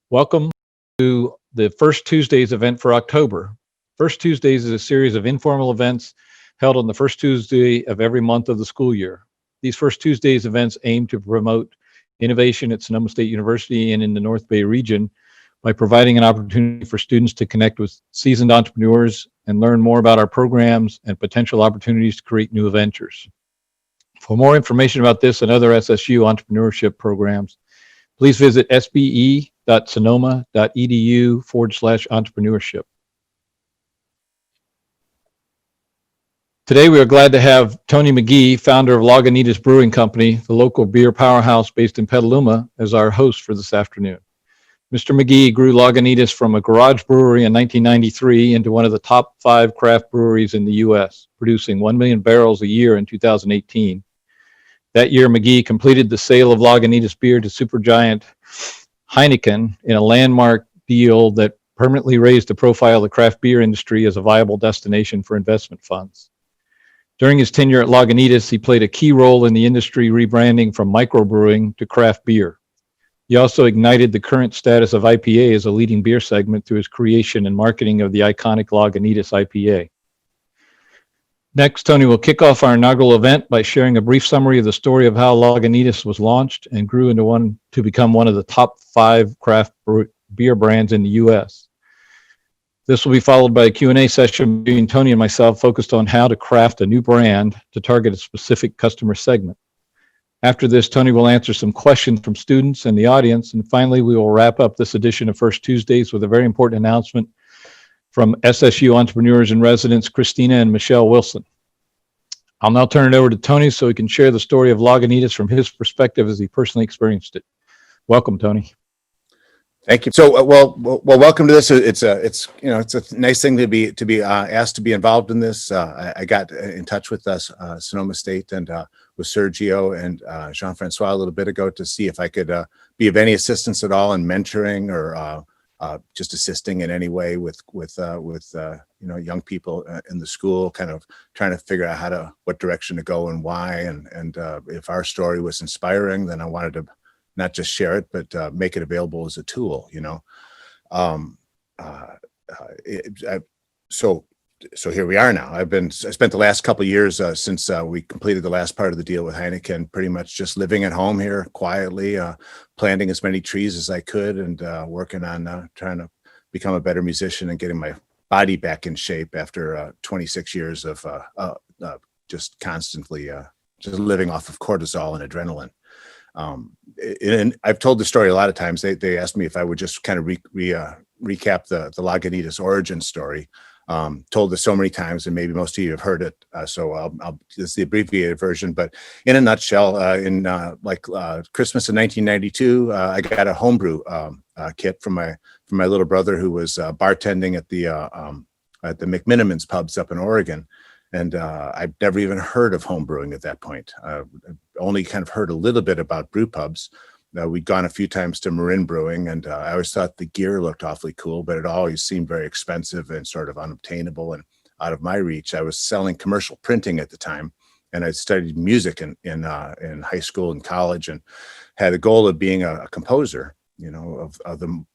Welcome to the First Tuesdays event for October. First Tuesdays is a series of informal events held on the first Tuesday of every month of the school year. These First Tuesdays events aim to promote innovation at Sonoma State University and in the North Bay region by providing an opportunity for students to connect with seasoned entrepreneurs and learn more about our programs and potential opportunities to create new ventures. For more information about this and other SSU entrepreneurship programs, please visit sbe.sonoma.edu/entrepreneurship. Today, we are glad to have Tony Magee, founder of Lagunitas Brewing Company, the local beer powerhouse based in Petaluma, as our host for this afternoon. Mr. Magee grew Lagunitas from a garage brewery in 1993 into one of the top 5 craft breweries in the U.S., producing 1 million barrels a year in 2018. That year, Magee completed the sale of Lagunitas beer to supergiant Heineken in a landmark deal that permanently raised the profile of the craft beer industry as a viable destination for investment funds. During his tenure at Lagunitas, he played a key role in the industry rebranding from microbrewing to craft beer. He also ignited the current status of IPA as a leading beer segment through his creation and marketing of the iconic Lagunitas IPA. Next, Tony will kick off our inaugural event by sharing a brief summary of the story of how Lagunitas was launched and grew to become one of the top 5 craft beer brands in the U.S. This will be followed by a Q&A session between Tony and myself focused on how to craft a new brand to target a specific customer segment. After this, Tony will answer some questions from students and the audience, and finally, we will wrap up this edition of First Tuesdays with a very important announcement from SSU entrepreneurs in residence, Christina and Michelle Wilson. I'll now turn it over to Tony so he can share the story of Lagunitas from his perspective as he personally experienced it. Welcome, Tony. Thank you. So, welcome to this. It's a nice thing to be asked to be involved in this. I got in touch with Sonoma State and with Sergio and Jean-Francois a little bit ago to see if I could be of any assistance at all in mentoring or just assisting in any way with young people in the school, kind of trying to figure out what direction to go and why, and if our story was inspiring, then I wanted to not just share it, but make it available as a tool, So here we are now. I spent the last couple of years since we completed the last part of the deal with Heineken, pretty much just living at home here quietly, planting as many trees as I could, and working on trying to become a better musician and getting my body back in shape after 26 years of just constantly just living off of cortisol and adrenaline. And I've told the story a lot of times. They asked me if I would just kind of recap the Lagunitas origin story. Told this so many times, and maybe most of you have heard it. So I'll this is the abbreviated version. But in a nutshell, in Christmas of 1992, I got a homebrew kit from my little brother who was bartending at the McMinimans pubs up in Oregon. And I'd never even heard of home brewing at that point. Only kind of heard a little bit about brew pubs. We'd gone a few times to Marin Brewing, and I always thought the gear looked awfully cool, but it always seemed very expensive and sort of unobtainable and out of my reach. I was selling commercial printing at the time, and I studied music in high school and college, and had a goal of being a composer. Of the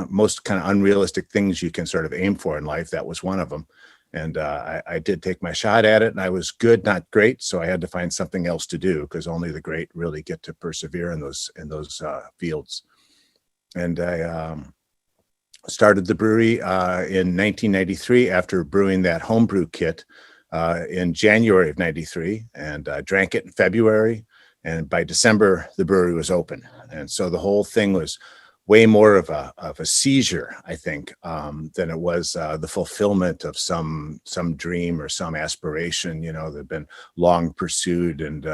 most kind of unrealistic things you can sort of aim for in life. That was one of them. And I did take my shot at it, and I was good, not great. So I had to find something else to do, because only the great really get to persevere in those fields. And I started the brewery in 1993 after brewing that homebrew kit in January of 93, and drank it in February. And by December, the brewery was open. And so the whole thing was way more of a seizure, I think, than it was the fulfillment of some dream or some aspiration, that had been long pursued. And,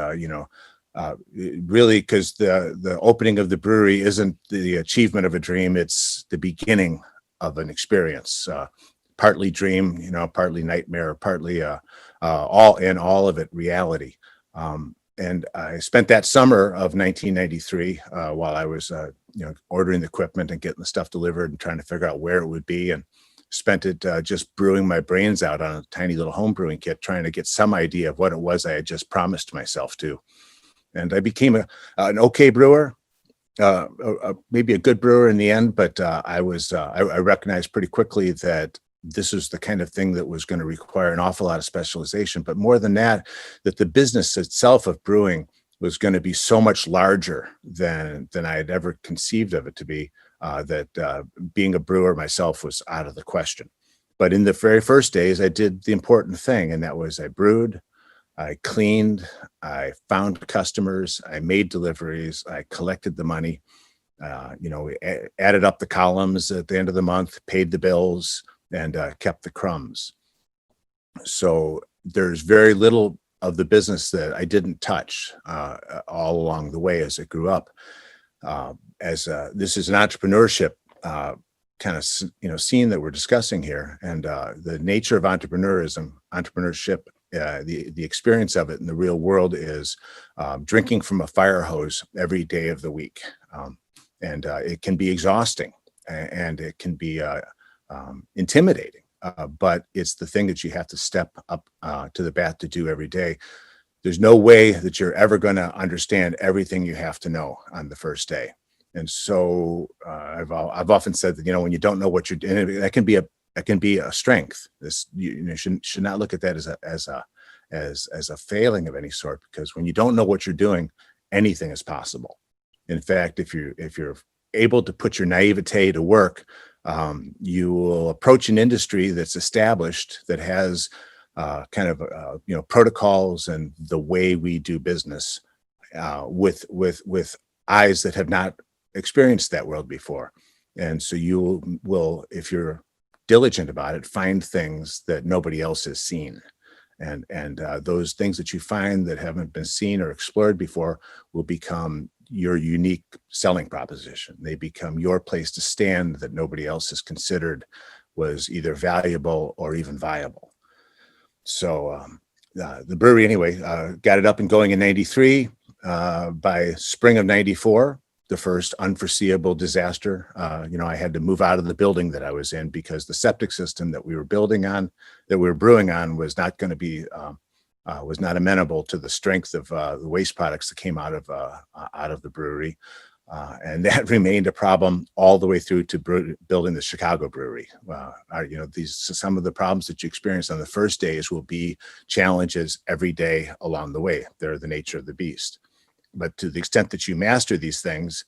really, because the opening of the brewery isn't the achievement of a dream, it's the beginning of an experience. Partly dream, partly nightmare, partly all of it reality. And I spent that summer of 1993 while I was, ordering the equipment and getting the stuff delivered and trying to figure out where it would be, and spent it just brewing my brains out on a tiny little home brewing kit, trying to get some idea of what it was I had just promised myself to. And I became an okay brewer, maybe a good brewer in the end, but I recognized pretty quickly that this is the kind of thing that was going to require an awful lot of specialization. But more than that, that the business itself of brewing was going to be so much larger than I had ever conceived of it to be, that being a brewer myself was out of the question. But in the very first days, I did the important thing, and that was I brewed, I cleaned, I found customers, I made deliveries, I collected the money, we added up the columns at the end of the month, paid the bills, and kept the crumbs. So there's very little of the business that I didn't touch all along the way as it grew up. This is an entrepreneurship kind of scene that we're discussing here, and the nature of entrepreneurship, the experience of it in the real world is drinking from a fire hose every day of the week, and it can be exhausting and it can be intimidating. But it's the thing that you have to step up to the bat to do every day. There's no way that you're ever going to understand everything you have to know on the first day. And so I've often said that, when you don't know what you're doing, that can be a strength. This you should not look at that as a failing of any sort, because when you don't know what you're doing, anything is possible. In fact, if you're able to put your naivete to work, you will approach an industry that's established, that has protocols and the way we do business with eyes that have not experienced that world before. And so you will, if you're diligent about it, find things that nobody else has seen. And those things that you find that haven't been seen or explored before will become your unique selling proposition. They become your place to stand that nobody else has considered was either valuable or even viable. So the brewery, anyway, got it up and going in 93. By spring of 94, the first unforeseeable disaster, I had to move out of the building that I was in, because the septic system that we were brewing on was not going to be, was not amenable to the strength of the waste products that came out of the brewery. And that remained a problem all the way through to building the Chicago brewery. Some of the problems that you experience on the first days will be challenges every day along the way. They're the nature of the beast. But to the extent that you master these things,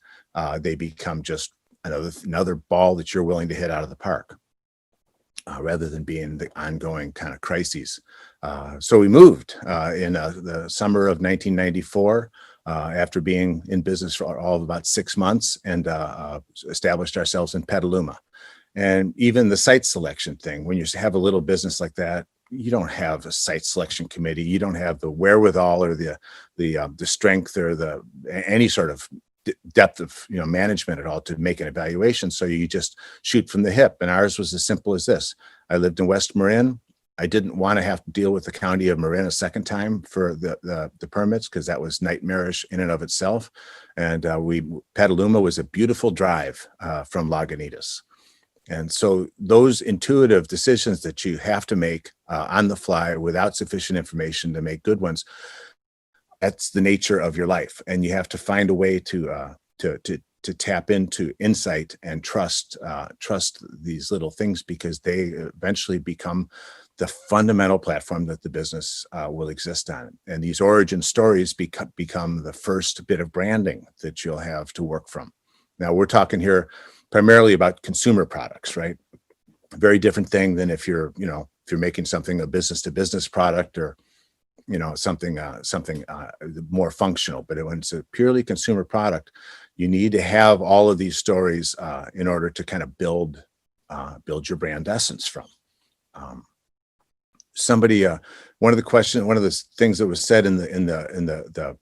they become just another ball that you're willing to hit out of the park, rather than being the ongoing kind of crises. So we moved in the summer of 1994, after being in business for all of about 6 months, and established ourselves in Petaluma. And even the site selection thing, when you have a little business like that, you don't have a site selection committee. You don't have the wherewithal or the strength or any sort of depth of management at all to make an evaluation. So you just shoot from the hip. And ours was as simple as this. I lived in West Marin. I didn't want to have to deal with the county of Marin a second time for the permits, because that was nightmarish in and of itself. And Petaluma was a beautiful drive from Lagunitas. And so those intuitive decisions that you have to make on the fly without sufficient information to make good ones, that's the nature of your life. And you have to find a way to tap into insight and trust these little things, because they eventually become the fundamental platform that the business will exist on. And these origin stories become the first bit of branding that you'll have to work from. Now, we're talking here primarily about consumer products, right? A very different thing than if you're making something a business to business product, or something more functional. But when it's a purely consumer product, you need to have all of these stories in order to kind of build your brand essence from. One of the things that was said in the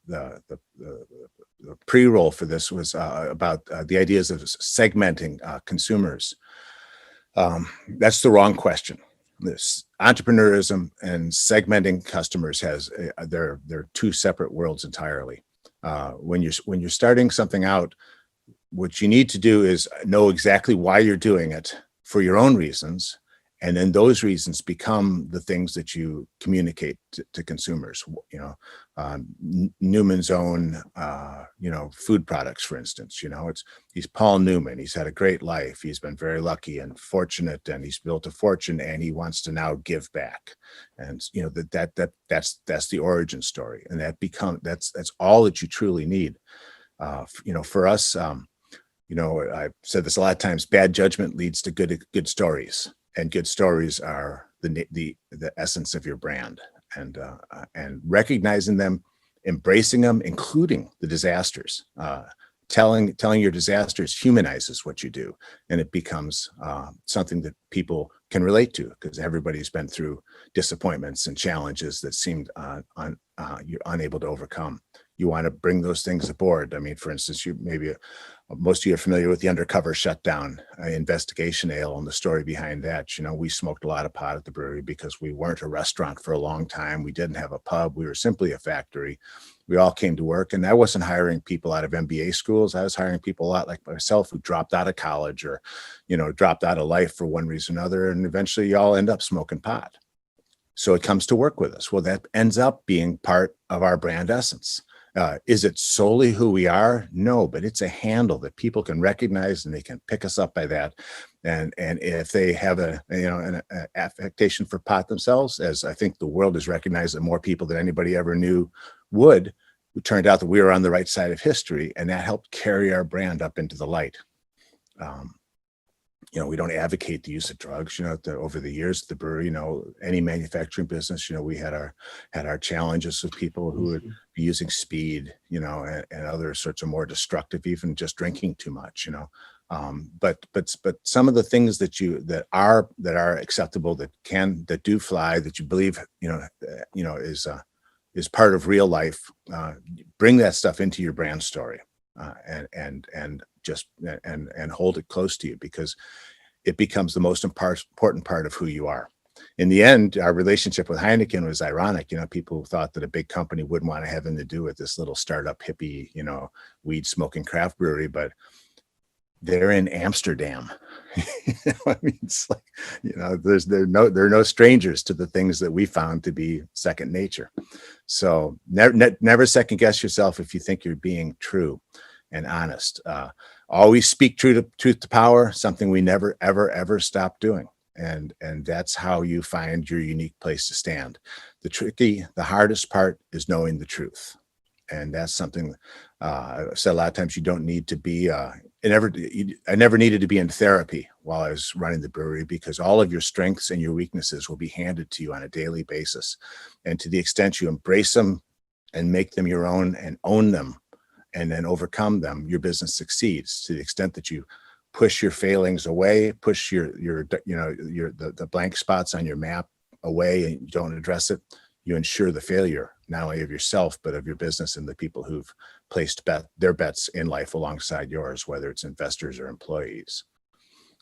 pre-roll for this was about the ideas of segmenting consumers. That's the wrong question. This entrepreneurism and segmenting customers they're two separate worlds entirely. When you're starting something out, what you need to do is know exactly why you're doing it for your own reasons, And then those reasons become the things that you communicate to consumers. Newman's own, food products, for instance. He's Paul Newman. He's had a great life. He's been very lucky and fortunate, and he's built a fortune, and he wants to now give back. And that's the origin story, and that's all that you truly need. For us, I've said this a lot of times: bad judgment leads to good stories. And good stories are the essence of your brand, and recognizing them, embracing them, including the disasters. Telling your disasters humanizes what you do, and it becomes something that people can relate to, because everybody's been through disappointments and challenges that seemed you're unable to overcome. You want to bring those things aboard. I mean, for instance, most of you are familiar with the Undercover Shutdown investigation ale and the story behind that. We smoked a lot of pot at the brewery because we weren't a restaurant for a long time. We didn't have a pub. We were simply a factory. We all came to work, and I wasn't hiring people out of MBA schools. I was hiring people a lot like myself who dropped out of college or, dropped out of life for one reason or another. And eventually you all end up smoking pot. So it comes to work with us. Well, that ends up being part of our brand essence. Is it solely who we are? No, but it's a handle that people can recognize, and they can pick us up by that. And if they have an affectation for pot themselves, as I think the world has recognized that more people than anybody ever knew would, it turned out that we were on the right side of history, and that helped carry our brand up into the light. We don't advocate the use of drugs. Over the years, the brewery, any manufacturing business, we had our challenges with people who would be using speed, and other sorts of more destructive, even just drinking too much, But some of the things that are acceptable, that do fly, that you believe, is part of real life. Bring that stuff into your brand story, and hold it close to you, because it becomes the most important part of who you are. In the end, our relationship with Heineken was ironic. People thought that a big company wouldn't want to have anything to do with this little startup hippie, weed smoking craft brewery, but they're in Amsterdam. I mean, it's like, they're no strangers to the things that we found to be second nature. So never second guess yourself if you think you're being true and honest. Always speak truth to power, something we never, ever, ever stop doing. And that's how you find your unique place to stand. The hardest part is knowing the truth. And that's something I've said a lot of times. You don't need to be, I never needed to be in therapy while I was running the brewery, because all of your strengths and your weaknesses will be handed to you on a daily basis. And to the extent you embrace them and make them your own and own them, and then overcome them, your business succeeds. To the extent that you push your failings away, push the blank spots on your map away, and you don't address it, you ensure the failure, not only of yourself, but of your business and the people who've placed their bets in life alongside yours, whether it's investors or employees.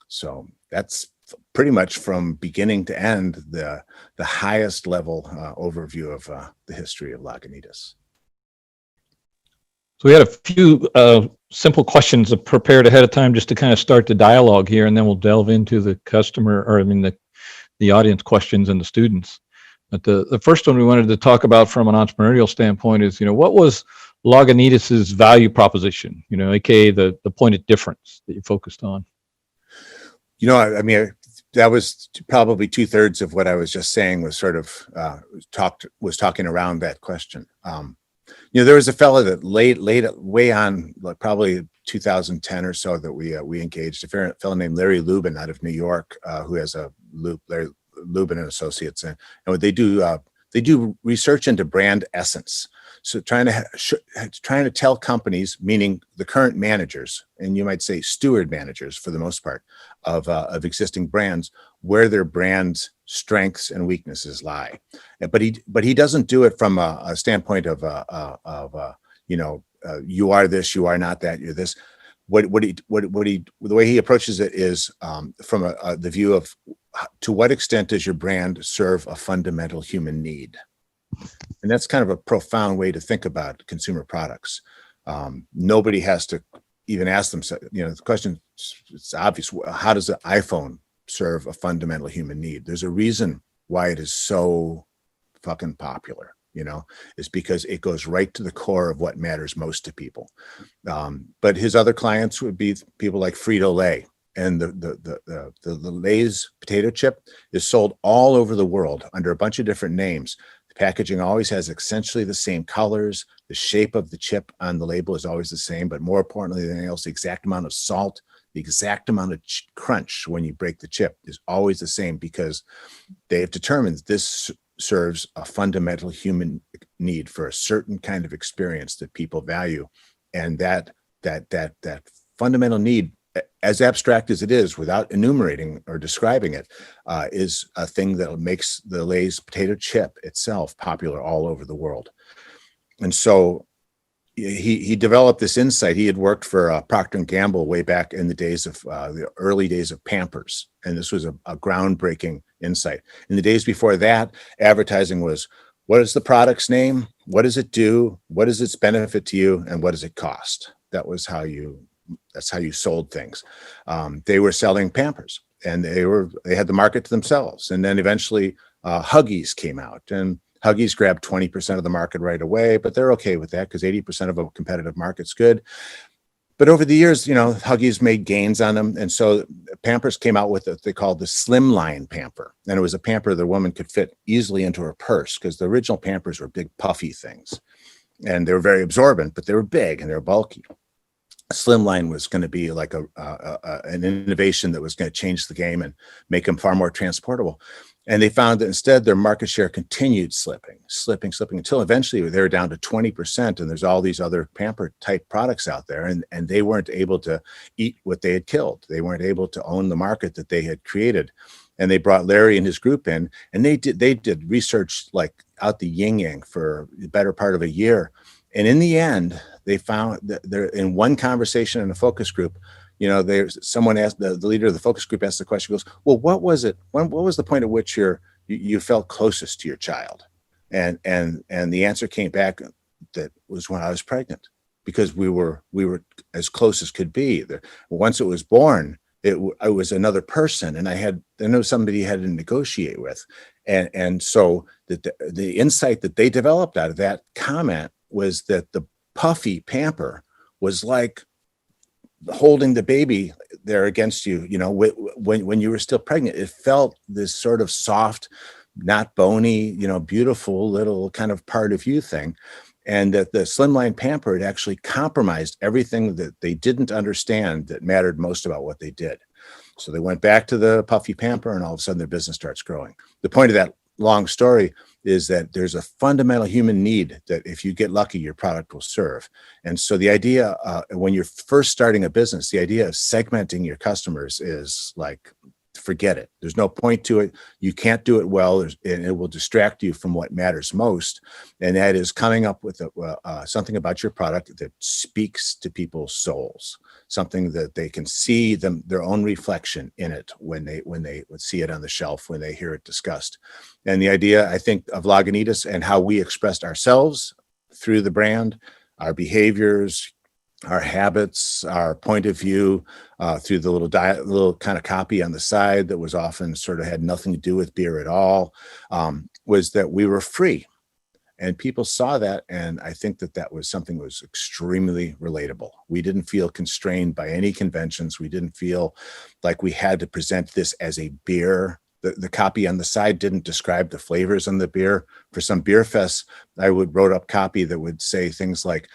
So that's pretty much from beginning to end, the highest level overview of the history of Lagunitas. So we had a few simple questions prepared ahead of time just to kind of start the dialogue here, and then we'll delve into the the audience questions and the students. But the first one we wanted to talk about from an entrepreneurial standpoint is, what was Lagunitas's value proposition, aka the point of difference that you focused on? I mean, that was probably 2/3 of what I was just saying was sort of talking around that question. There was a fellow that late way on, like probably 2010 or so, that we engaged, a fellow named Larry Lubin out of New York, who has Larry Lubin and Associates, and what they do research into brand essence. So trying to tell companies, meaning the current managers, and you might say steward managers for the most part of existing brands, where their brand's strengths and weaknesses lie. But he doesn't do it from a standpoint of you are this, you are not that, you're this. The way he approaches it is from the view of, to what extent does your brand serve a fundamental human need? And that's kind of a profound way to think about consumer products. Nobody has to even ask themselves, the question, it's obvious, how does the iPhone serve a fundamental human need. There's a reason why it is so fucking popular, is because it goes right to the core of what matters most to people. But his other clients would be people like Frito-Lay, and the Lay's potato chip is sold all over the world under a bunch of different names. The packaging always has essentially the same colors. The shape of the chip on the label is always the same, but more importantly than anything else, the exact amount of salt, the exact amount of crunch when you break the chip is always the same, because they have determined this serves a fundamental human need for a certain kind of experience that people value. And that fundamental need, as abstract as it is, without enumerating or describing it, is a thing that makes the Lay's potato chip itself popular all over the world. And so he developed this insight. He had worked for Procter & Gamble way back in the days of the early days of Pampers. And this was a groundbreaking insight. In the days before that, advertising was, what is the product's name? What does it do? What is its benefit to you? And what does it cost? That's how you sold things. They were selling Pampers, and they had the market to themselves. And then eventually Huggies came out, and Huggies grabbed 20% of the market right away, but they're okay with that because 80% of a competitive market's good. But over the years, Huggies made gains on them. And so Pampers came out with what they called the Slimline Pamper. And it was a Pamper the woman could fit easily into her purse, because the original Pampers were big, puffy things. And they were very absorbent, but they were big and they were bulky. Slimline was going to be like an innovation that was going to change the game and make them far more transportable. And they found that instead their market share continued slipping until eventually they were down to 20%. And there's all these other Pamper type products out there, and they weren't able to eat what they had killed. They weren't able to own the market that they had created. And they brought Larry and his group in, and they did research like out the yin yang for the better part of a year. And in the end, they found that there, in one conversation in a focus group, someone asked, the leader of the focus group asked the question, goes, well, what was it? What was the point at which you felt closest to your child? And the answer came back that was when I was pregnant, because we were as close as could be. Once it was born, I was another person, and I know somebody had to negotiate with. And so the insight that they developed out of that comment was that the puffy Pamper was like holding the baby there against you, when you were still pregnant. It felt this sort of soft, not bony, beautiful little kind of part of you thing. And that the Slimline Pamper had actually compromised everything that they didn't understand that mattered most about what they did. So they went back to the puffy Pamper, and all of a sudden their business starts growing. The point of that long story is that there's a fundamental human need that if you get lucky, your product will serve. And so the idea, when you're first starting a business, the idea of segmenting your customers is like, forget it. There's no point to it. You can't do it well, and it will distract you from what matters most. And that is coming up with something about your product that speaks to people's souls, something that they can see their own reflection in it when they would see it on the shelf, when they hear it discussed. And the idea, I think, of Lagunitas and how we expressed ourselves through the brand, our behaviors, our habits, our point of view, through the little kind of copy on the side that was often sort of had nothing to do with beer at all, was that we were free. And people saw that, and I think that was something that was extremely relatable. We didn't feel constrained by any conventions. We didn't feel like we had to present this as a beer. The copy on the side didn't describe the flavors on the beer. For some beer fests, I wrote up copy that would say things like,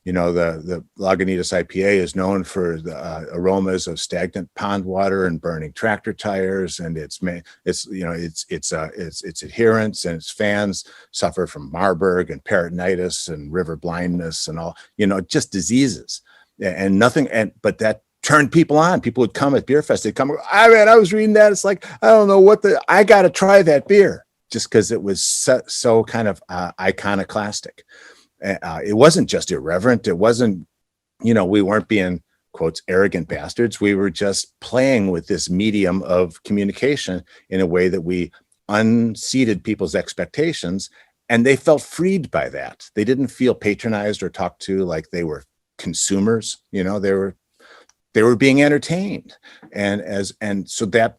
the Lagunitas IPA is known for the aromas of stagnant pond water and burning tractor tires, and its adherents and its fans suffer from Marburg and peritonitis and river blindness and all, just diseases and nothing. But that turned people on. People would come at beer fest. They'd come, I was reading that. It's like, I don't know I got to try that beer, just because it was so kind of iconoclastic. It wasn't just irreverent. It wasn't, we weren't being, quotes, arrogant bastards. We were just playing with this medium of communication in a way that we unseated people's expectations, and they felt freed by that. They didn't feel patronized or talked to like they were consumers. They were being entertained. And so that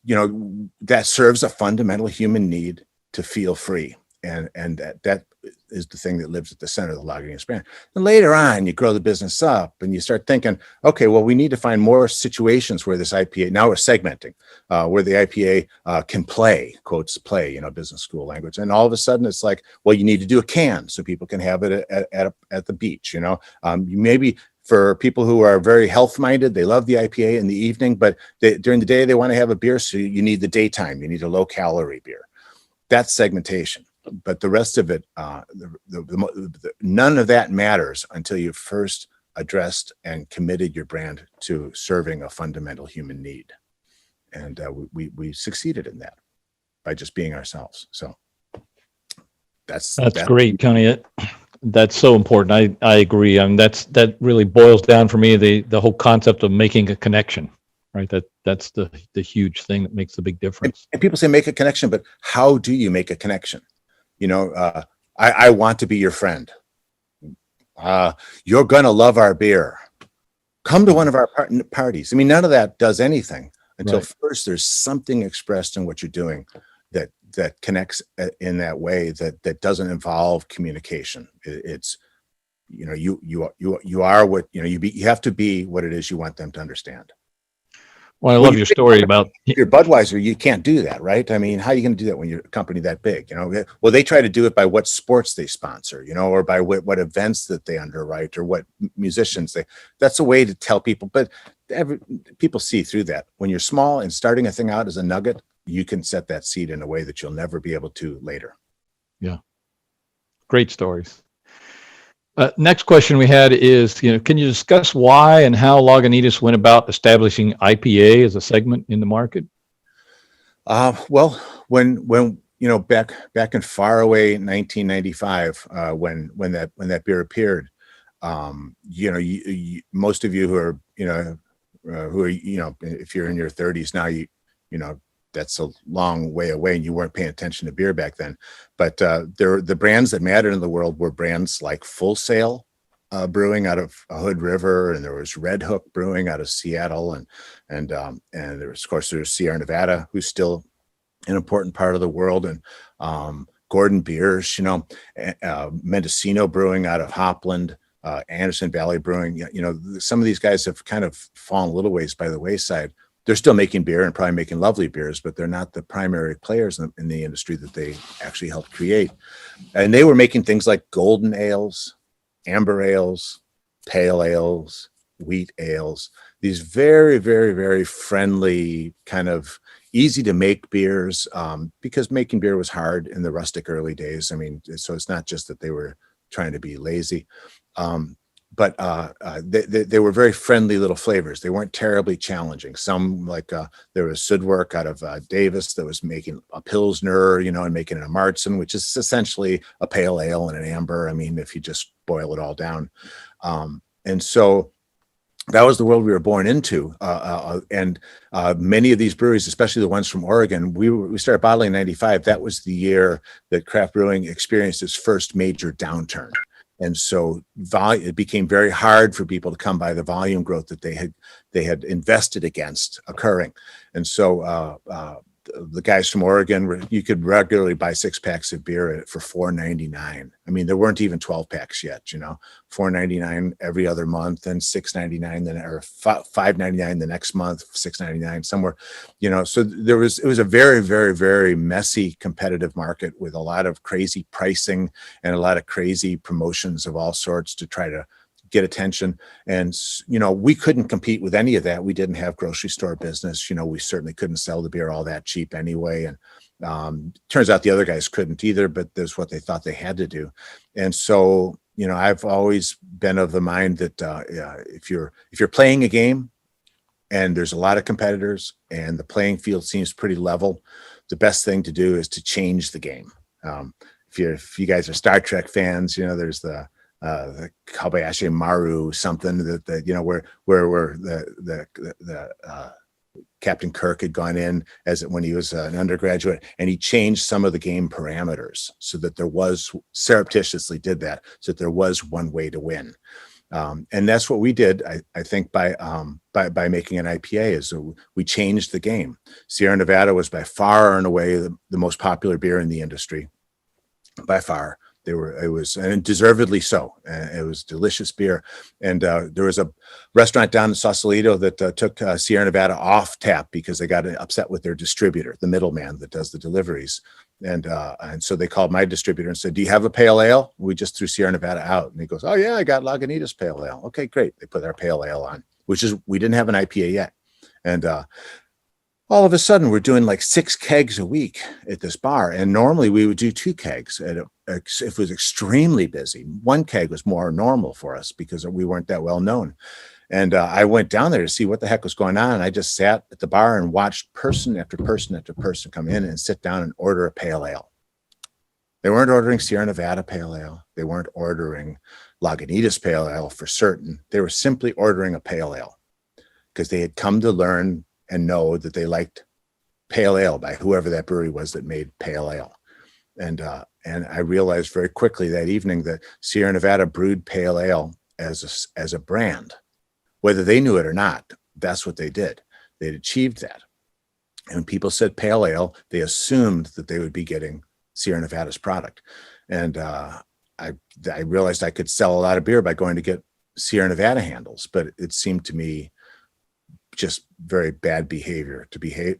that serves a fundamental human need to feel free. And that is the thing that lives at the center of the Lagunitas brand. And later on, you grow the business up and you start thinking, okay, well, we need to find more situations where this IPA, now we're segmenting, where the IPA can play, quotes play, business school language. And all of a sudden it's like, well, you need to do a can so people can have it at the beach, maybe for people who are very health minded, they love the IPA in the evening, but during the day, they want to have a beer. So you need the daytime, you need a low calorie beer. That's segmentation. But the rest of it, none of that matters until you've first addressed and committed your brand to serving a fundamental human need. And we succeeded in that by just being ourselves. So that's great, Tony. That's so important. I agree. That really boils down for me the whole concept of making a connection, right? That's the huge thing that makes the big difference. And people say make a connection, but how do you make a connection? I want to be your friend. You're going to love our beer. Come to one of our parties. I mean, none of that does anything until first there's something expressed in what you're doing that connects in that way that doesn't involve communication. It's, you are what, you have to be what it is you want them to understand. Well, I love your story about your Budweiser. You can't do that, right? I mean, how are you going to do that when you're a company that big? Well, they try to do it by what sports they sponsor, or by what events that they underwrite or what musicians that's a way to tell people. But people see through that. When you're small and starting a thing out as a nugget, you can set that seed in a way that you'll never be able to later. Yeah. Great stories. Next question we had is, can you discuss why and how Lagunitas went about establishing IPA as a segment in the market? Well, when back in far away 1995, when that beer appeared, most of you who are if you're in your 30s now, that's a long way away and you weren't paying attention to beer back then. But the brands that mattered in the world were brands like Full Sail Brewing out of Hood River, and there was Red Hook Brewing out of Seattle, and there was, of course, there's Sierra Nevada, who's still an important part of the world, and Gordon Beers, Mendocino Brewing out of Hopland, Anderson Valley Brewing. Some of these guys have kind of fallen a little ways by the wayside. They're still making beer and probably making lovely beers, but they're not the primary players in the industry that they actually helped create. And they were making things like golden ales, amber ales, pale ales, wheat ales, these very, very, very friendly, kind of easy to make beers, because making beer was hard in the rustic early days. I mean, so it's not just that they were trying to be lazy. But they were very friendly little flavors. They weren't terribly challenging. Some, like there was Sudwork out of Davis that was making a Pilsner, and making it a Marzen, which is essentially a pale ale and an amber. I mean, if you just boil it all down. And so that was the world we were born into. And many of these breweries, especially the ones from Oregon, we started bottling in 95. That was the year that craft brewing experienced its first major downturn. And so it became very hard for people to come by the volume growth that they had invested against occurring. And so the guys from Oregon, you could regularly buy 6 packs of beer for $4.99. I mean, there weren't even 12 packs yet, $4.99 every other month, and $6.99 then, or $5.99 the next month, $6.99 somewhere, so it was a very, very, very messy competitive market with a lot of crazy pricing and a lot of crazy promotions of all sorts to try to get attention. And, we couldn't compete with any of that. We didn't have grocery store business. We certainly couldn't sell the beer all that cheap anyway. And turns out the other guys couldn't either, but that's what they thought they had to do. And so, I've always been of the mind that if you're playing a game and there's a lot of competitors and the playing field seems pretty level, the best thing to do is to change the game. If you guys are Star Trek fans, there's the Kobayashi Maru something that where the Captain Kirk had gone in when he was an undergraduate, and he changed some of the game parameters so that there was, surreptitiously did that, so that there was one way to win. And that's what we did. I think by making an IPA is we changed the game. Sierra Nevada was by far and away the most popular beer in the industry, by far. It was, and deservedly so. It was delicious beer. And there was a restaurant down in Sausalito that took Sierra Nevada off tap because they got upset with their distributor, the middleman that does the deliveries. And so they called my distributor and said, "Do you have a pale ale?" We just threw Sierra Nevada out. And he goes, "Oh yeah, I got Lagunitas pale ale." Okay, great. They put our pale ale on, we didn't have an IPA yet. And all of a sudden we're doing like 6 kegs a week at this bar. And normally we would do 2 kegs if it was extremely busy. 1 keg was more normal for us because we weren't that well known. And I went down there to see what the heck was going on. And I just sat at the bar and watched person after person after person come in and sit down and order a pale ale. They weren't ordering Sierra Nevada pale ale. They weren't ordering Lagunitas pale ale for certain. They were simply ordering a pale ale because they had come to learn and know that they liked pale ale by whoever that brewery was that made pale ale. And I realized very quickly that evening that Sierra Nevada brewed pale ale as a brand. Whether they knew it or not, that's what they did. They'd achieved that. And when people said pale ale, they assumed that they would be getting Sierra Nevada's product. And I realized I could sell a lot of beer by going to get Sierra Nevada handles, but it seemed to me just very bad behavior to behave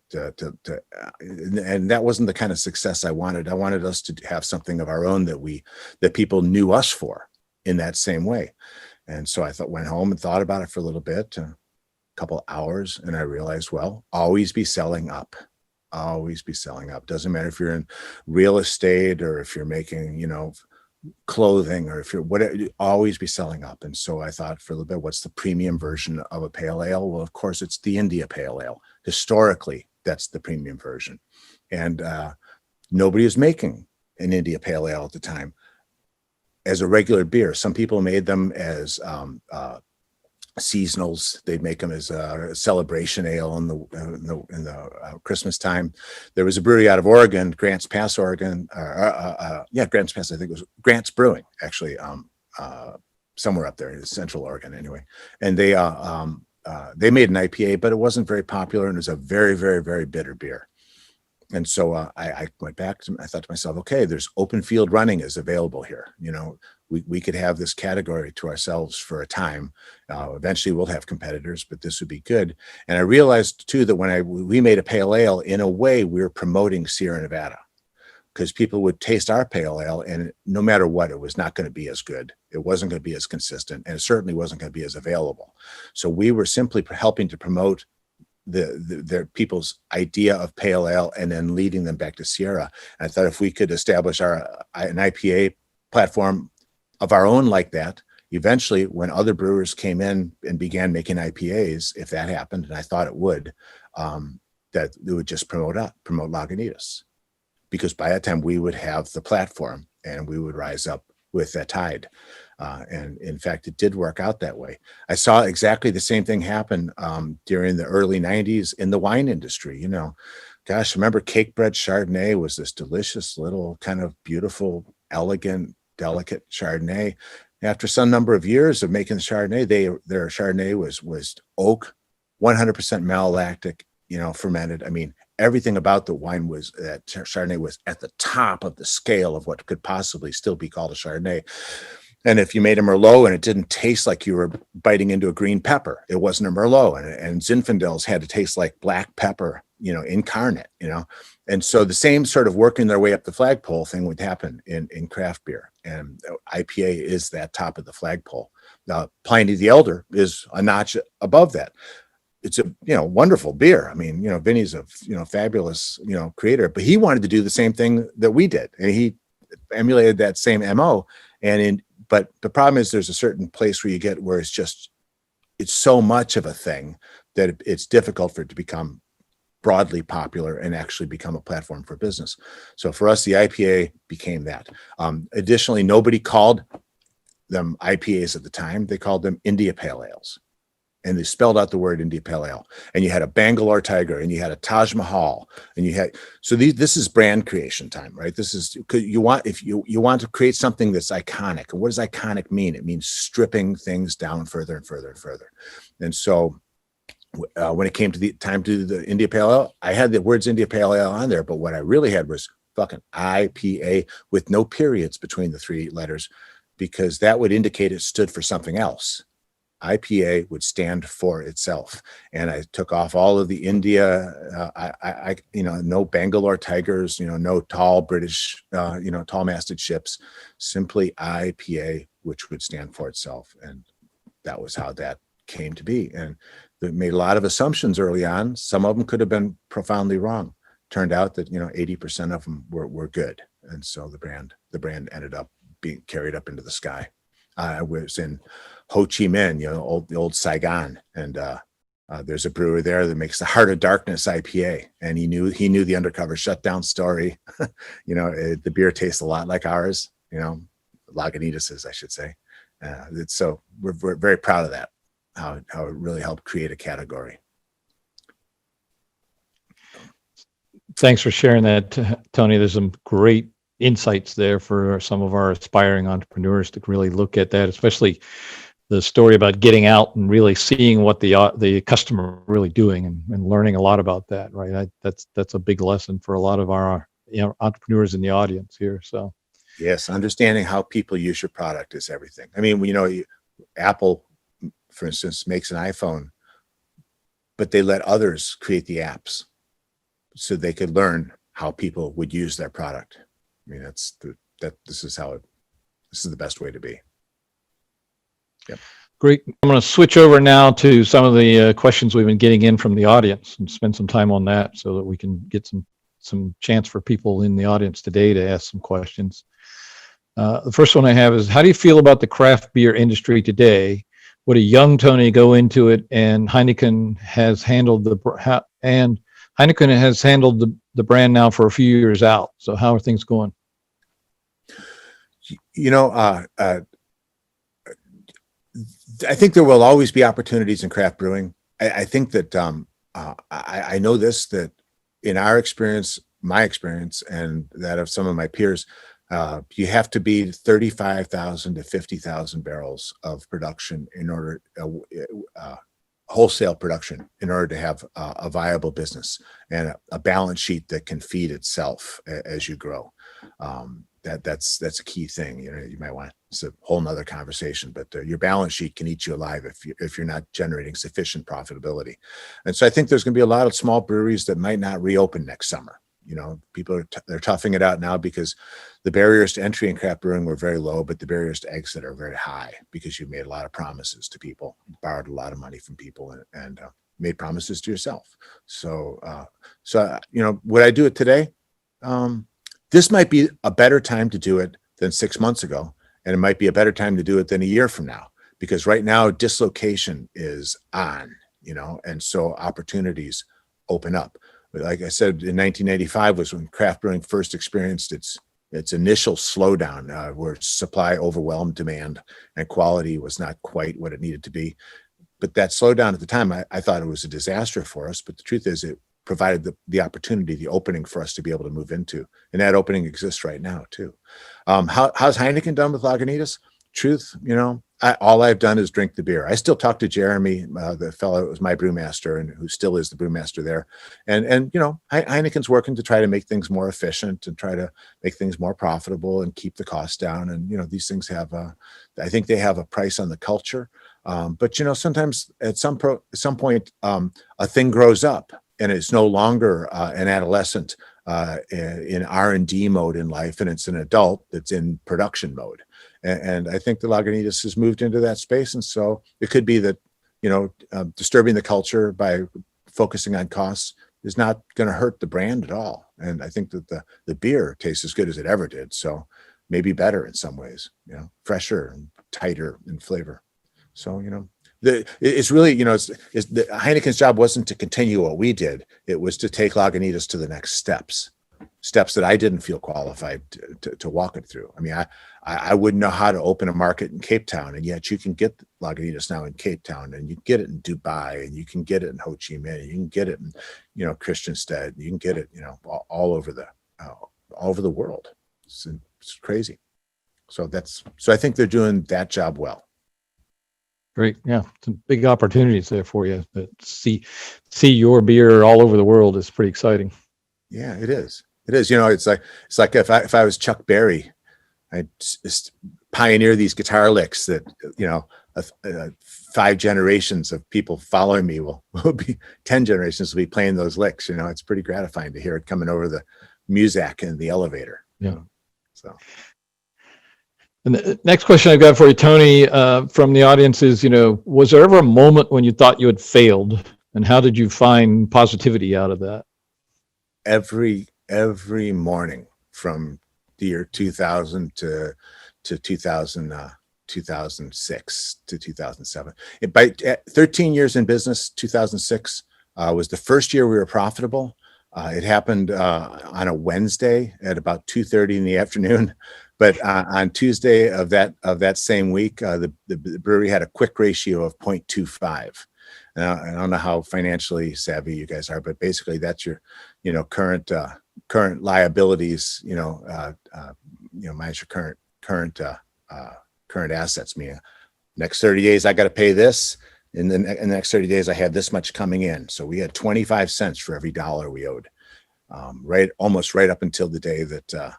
and that wasn't the kind of success I wanted. I wanted us to have something of our own that people knew us for in that same way. And so I went home and thought about it for a little bit, a couple of hours, and I realized, well, always be selling up. Always be selling up. Doesn't matter if you're in real estate or if you're making, clothing, or if you're whatever, always be selling up. And so I thought for a little bit, what's the premium version of a pale ale? Well, of course, it's the India Pale Ale. Historically, that's the premium version. And nobody was making an India Pale Ale at the time as a regular beer. Some people made them as seasonals. They'd make them as a celebration ale in the Christmas time. There was a brewery out of Oregon, Grants Pass, Oregon. Grants Pass. I think it was Grants Brewing, actually, somewhere up there in Central Oregon, anyway. And they made an IPA, but it wasn't very popular, and it was a very, very, very bitter beer. And so I went back I thought to myself, okay, there's open field running is available here. We could have this category to ourselves for a time. Eventually we'll have competitors, but this would be good. And I realized too, that when we made a pale ale, in a way we were promoting Sierra Nevada, because people would taste our pale ale and no matter what, it was not going to be as good. It wasn't going to be as consistent, and it certainly wasn't going to be as available. So we were simply helping to promote their people's idea of pale ale and then leading them back to Sierra. And I thought if we could establish an IPA platform of our own like that, eventually when other brewers came in and began making IPAs, if that happened, and I thought it would, that it would just promote Lagunitas, because by that time we would have the platform and we would rise up with that tide. And in fact, it did work out that way. I saw exactly the same thing happen during the early 90s in the wine industry. Gosh, remember Cakebread Chardonnay was this delicious little kind of beautiful, elegant, delicate Chardonnay. After some number of years of making the Chardonnay, their Chardonnay was oak, 100% malolactic, fermented. I mean, everything about the wine was that Chardonnay was at the top of the scale of what could possibly still be called a Chardonnay. And if you made a Merlot and it didn't taste like you were biting into a green pepper, it wasn't a Merlot. And Zinfandels had to taste like black pepper, incarnate, And so the same sort of working their way up the flagpole thing would happen in craft beer. And IPA is that top of the flagpole. Now, Pliny the Elder is a notch above that. It's a wonderful beer. I mean, Vinny's a fabulous creator, but he wanted to do the same thing that we did, and he emulated that same MO. But the problem is there's a certain place where you get where it's so much of a thing that it's difficult for it to become broadly popular and actually become a platform for business. So for us, the IPA became that. Additionally, nobody called them IPAs at the time. They called them India Pale Ales. and they spelled out the word India Pale Ale, and you had a Bangalore Tiger, and you had a Taj Mahal, and you had, so this is brand creation time, right? This is, you want, if you want to create something that's iconic. And what does iconic mean? It means stripping things down further and further and further. And so when it came to the time to do the India Pale Ale, I had the words India Pale Ale on there, but what I really had was fucking IPA with no periods between the three letters, because that would indicate it stood for something else. IPA would stand for itself. And I took off all of the India, no Bangalore Tigers, no tall British, tall masted ships, simply IPA, which would stand for itself. And that was how that came to be. And they made a lot of assumptions early on. Some of them could have been profoundly wrong. Turned out that, 80% of them were good. And so the brand ended up being carried up into the sky. I was in Ho Chi Minh, the old Saigon, and there's a brewer there that makes the Heart of Darkness IPA, and he knew the undercover shutdown story. The beer tastes a lot like ours, Lagunitas, I should say. So we're very proud of that, how it really helped create a category. Thanks for sharing that, Tony. There's some great insights there for some of our aspiring entrepreneurs to really look at that, especially the story about getting out and really seeing what the customer really doing and learning a lot about that, right? That's a big lesson for a lot of our entrepreneurs in the audience here. So yes, understanding how people use your product is everything. I mean, Apple, for instance, makes an iPhone, but they let others create the apps so they could learn how people would use their product. I mean, this is the best way to be. Yep. Great. I'm going to switch over now to some of the questions we've been getting in from the audience and spend some time on that so that we can get some chance for people in the audience today to ask some questions. The first one I have is, how do you feel about the craft beer industry today? Would a young Tony go into it? And Heineken has handled the brand now for a few years out. So how are things going? I think there will always be opportunities in craft brewing. I think that I know this, that in our experience, my experience, and that of some of my peers, you have to be 35,000 to 50,000 barrels of production in order, wholesale production, in order to have a viable business and a balance sheet that can feed itself as you grow. That's a key thing. You might want, it's a whole nother conversation, but your balance sheet can eat you alive if you're not generating sufficient profitability. And so I think there's going to be a lot of small breweries that might not reopen next summer. People they're toughing it out now because the barriers to entry in craft brewing were very low, but the barriers to exit are very high because you made a lot of promises to people, borrowed a lot of money from people, and made promises to yourself. So would I do it today? This might be a better time to do it than 6 months ago, and it might be a better time to do it than a year from now, because right now dislocation is on, and so opportunities open up. But like I said, in 1985 was when craft brewing first experienced its initial slowdown, where supply overwhelmed demand and quality was not quite what it needed to be. But that slowdown at the time, I thought it was a disaster for us. But the truth is, it provided the opportunity, the opening for us to be able to move into. And that opening exists right now, too. How's Heineken done with Lagunitas? Truth, all I've done is drink the beer. I still talk to Jeremy, the fellow that was my brewmaster and who still is the brewmaster there. And Heineken's working to try to make things more efficient and try to make things more profitable and keep the costs down. And, these things I think they have a price on the culture. But, sometimes at some point, a thing grows up and it's no longer an adolescent in R&D mode in life, and it's an adult that's in production mode. And I think the Lagunitas has moved into that space. And so it could be that, disturbing the culture by focusing on costs is not going to hurt the brand at all. And I think that the beer tastes as good as it ever did. So maybe better in some ways, fresher and tighter in flavor. So, it's really, Heineken's job wasn't to continue what we did. It was to take Lagunitas to the next steps. steps that I didn't feel qualified to walk it through. I mean, I wouldn't know how to open a market in Cape Town, and yet you can get Lagunitas now in Cape Town, and you can get it in Dubai, and you can get it in Ho Chi Minh, you can get it in, Christiansted, you can get it, all over the world. It's crazy. So I think they're doing that job well. Great. Yeah. Some big opportunities there for you. But see your beer all over the world is pretty exciting. Yeah, it is. It is. It's like if I was Chuck Berry, I'd just pioneer these guitar licks that, 5 generations of people following me will be 10 generations will be playing those licks. It's pretty gratifying to hear it coming over the Muzak in the elevator. Yeah. So. And the next question I've got for you, Tony, from the audience is, was there ever a moment when you thought you had failed, and how did you find positivity out of that? Every morning from the year 2000 to 2006 to 2007. By 13 years in business, 2006 was the first year we were profitable. It happened on a Wednesday at about 2:30 in the afternoon. But on Tuesday of that same week, the brewery had a quick ratio of 0.25. And I don't know how financially savvy you guys are, but basically that's your, current liabilities, minus your current assets. Meaning, next 30 days I got to pay this, and then in the next 30 days I had this much coming in. So we had 25 cents for every dollar we owed, almost right up until the day that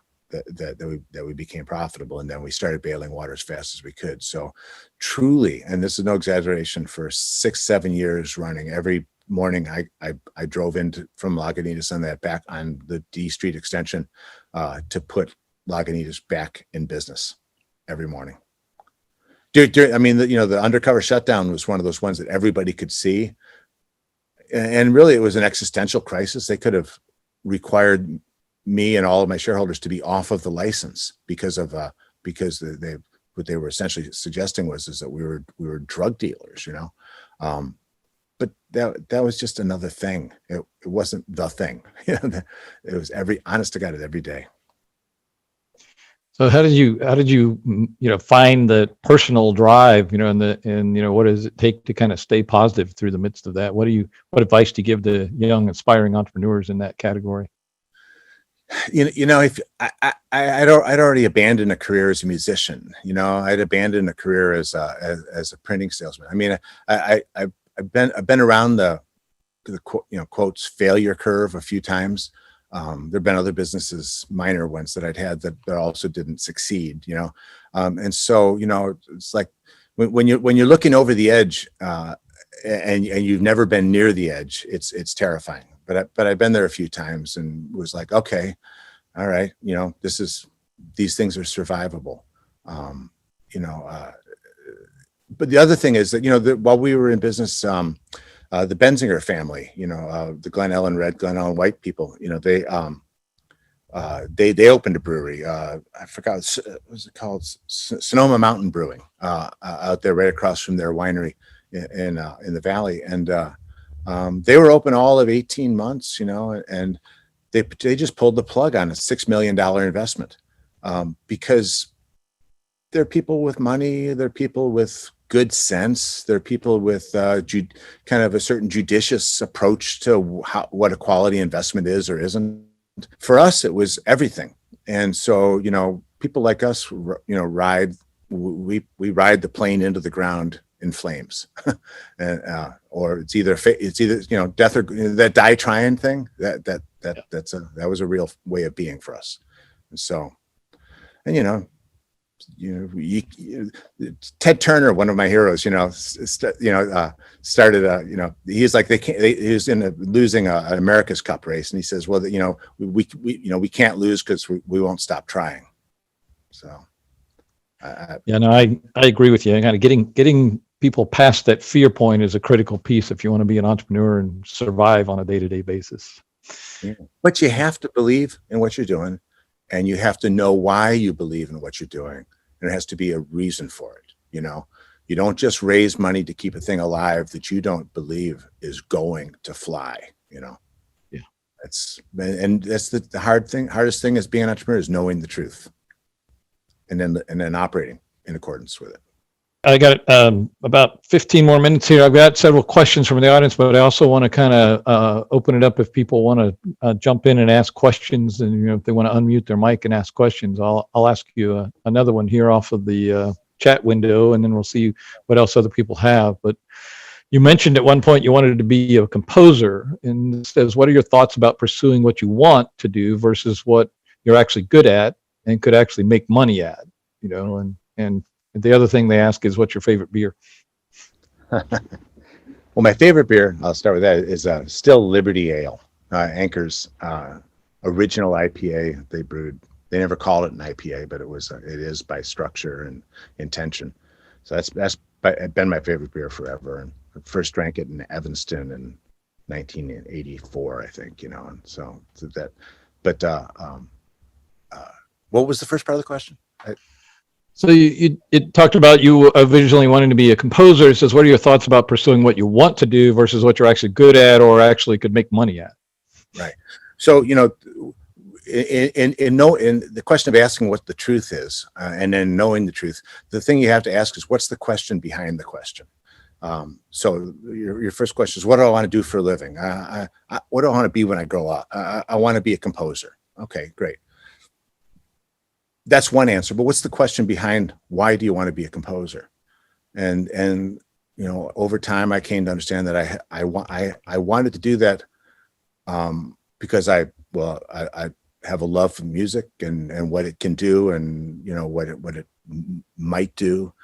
we became profitable, and then we started bailing water as fast as we could. So truly, and this is no exaggeration, for 6-7 years running, every morning I drove from Lagunitas on the D Street extension to put Lagunitas back in business every morning. I mean, the undercover shutdown was one of those ones that everybody could see, and really it was an existential crisis. They could have required me and all of my shareholders to be off of the license because what they were essentially suggesting was that we were drug dealers, but that was just another thing. It wasn't the thing. It was honest to God, every day. So how did you find the personal drive, and what does it take to kind of stay positive through the midst of that? What advice do you give to young aspiring entrepreneurs in that category? If I'd already abandoned a career as a musician, I'd abandoned a career as a printing salesman. I mean, I've been around the quotes failure curve a few times. There've been other businesses, minor ones that I'd had that also didn't succeed, and so, it's like when you're looking over the edge, and you've never been near the edge, it's terrifying. But I've been there a few times and was like, okay, all right, these things are survivable. But the other thing is that, while we were in business, the Benzinger family, the Glen Ellen White people, they opened a brewery. I forgot, what was it called? Sonoma Mountain Brewing, out there right across from their winery in the valley. And they were open all of 18 months, and they just pulled the plug on a $6 million investment, because they're people with money, they're people with good sense, they're people with kind of a certain judicious approach to what a quality investment is or isn't. For us, it was everything. And so, people like us, we ride the plane into the ground in flames, and or it's either death or that die trying thing. That was a real way of being for us. And so, and Ted Turner, one of my heroes, started he's like he was losing an America's Cup race, and he says, well, we can't lose because we won't stop trying. So I agree with you. Kind of getting people past that fear point is a critical piece if you want to be an entrepreneur and survive on a day-to-day basis. Yeah. But you have to believe in what you're doing, and you have to know why you believe in what you're doing. And there has to be a reason for it. You don't just raise money to keep a thing alive that you don't believe is going to fly. Yeah. That's the hardest thing as being an entrepreneur is knowing the truth and then operating in accordance with it. I got about 15 more minutes here. I've got several questions from the audience, but I also want to kind of open it up if people want to jump in and ask questions, and if they want to unmute their mic and ask questions. I'll ask you another one here off of the chat window, and then we'll see what else other people have. But you mentioned at one point you wanted to be a composer, and it says, what are your thoughts about pursuing what you want to do versus what you're actually good at and could actually make money at? And the other thing they ask is, what's your favorite beer? Well, my favorite beer, I'll start with that, is Still Liberty Ale, Anchor's original IPA they brewed. They never called it an IPA, but it is by structure and intention. So that's been my favorite beer forever. And I first drank it in Evanston in 1984, I think. And so that. But what was the first part of the question? So it talked about you originally wanting to be a composer. It says, what are your thoughts about pursuing what you want to do versus what you're actually good at or actually could make money at? Right. So, in the question of asking what the truth is, and then knowing the truth, the thing you have to ask is, what's the question behind the question? So your first question is, what do I want to do for a living? What do I want to be when I grow up? I want to be a composer. Okay, great. That's one answer, but what's the question behind why do you want to be a composer? And over time I came to understand that I wanted to do that because I have a love for music and what it can do, and what it might do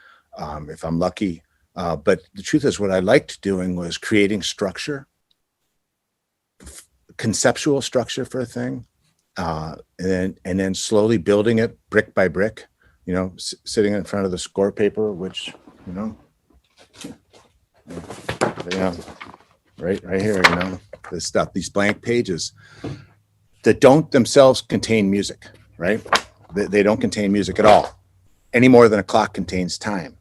if I'm lucky. But the truth is, what I liked doing was creating structure, conceptual structure for a thing. And then slowly building it brick by brick, sitting in front of the score paper, which, right here, this stuff, these blank pages that don't themselves contain music, right? They don't contain music at all, any more than a clock contains time.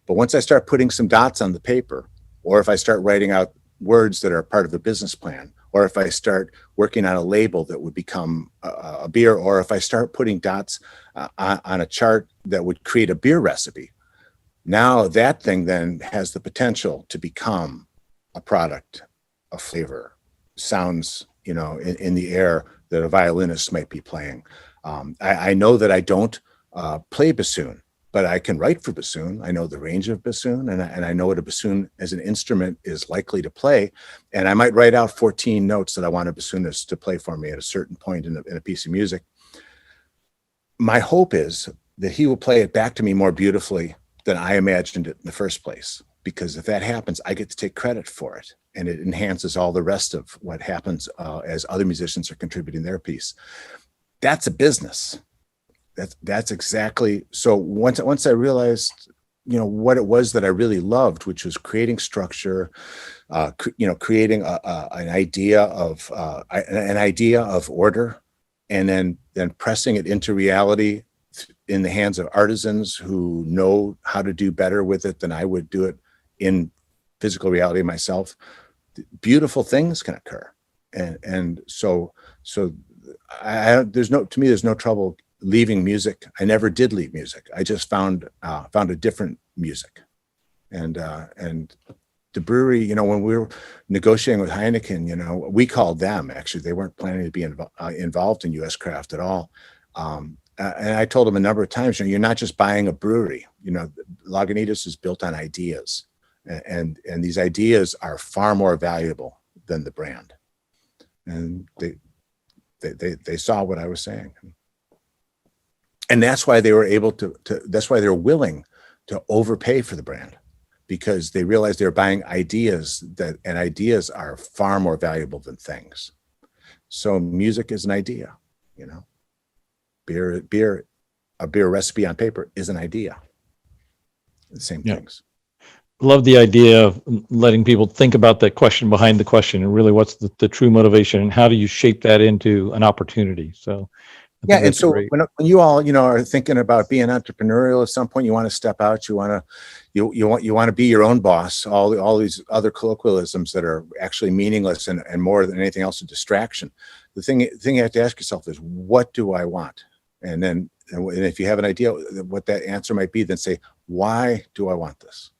But once I start putting some dots on the paper, or if I start writing out words that are part of the business plan, or if I start working on a label that would become a beer, or if I start putting dots on a chart that would create a beer recipe, now that thing then has the potential to become a product, a flavor, sounds, in the air that a violinist might be playing. I know that I don't play bassoon, but I can write for bassoon. I know the range of bassoon, and I know what a bassoon as an instrument is likely to play. And I might write out 14 notes that I want a bassoonist to play for me at a certain point in a piece of music. My hope is that he will play it back to me more beautifully than I imagined it in the first place. Because if that happens, I get to take credit for it, and it enhances all the rest of what happens as other musicians are contributing their piece. That's a business. That's exactly. So once I realized, what it was that I really loved, which was creating structure, creating an idea of order, and then pressing it into reality in the hands of artisans who know how to do better with it than I would do it in physical reality myself. Beautiful things can occur, and so there's no trouble leaving music. I never did leave music. I just found a different music, and the brewery. When we were negotiating with Heineken, we called them. Actually, they weren't planning to be involved in U.S. craft at all. And I told them a number of times, you're not just buying a brewery. Lagunitas is built on ideas, and these ideas are far more valuable than the brand. And they saw what I was saying. And that's why they were able to that's why they're willing to overpay for the brand, because they realized they're buying ideas, and ideas are far more valuable than things. So music is an idea, a beer recipe on paper is an idea. The same things. Love the idea of letting people think about that question behind the question, and really what's the true motivation, and how do you shape that into an opportunity? So and so when you all are thinking about being entrepreneurial, at some point you want to step out, you want to be your own boss. All these other colloquialisms that are actually meaningless and more than anything else a distraction. the thing you have to ask yourself is, what do I want? And then, and if you have an idea what that answer might be, then say, why do I want this?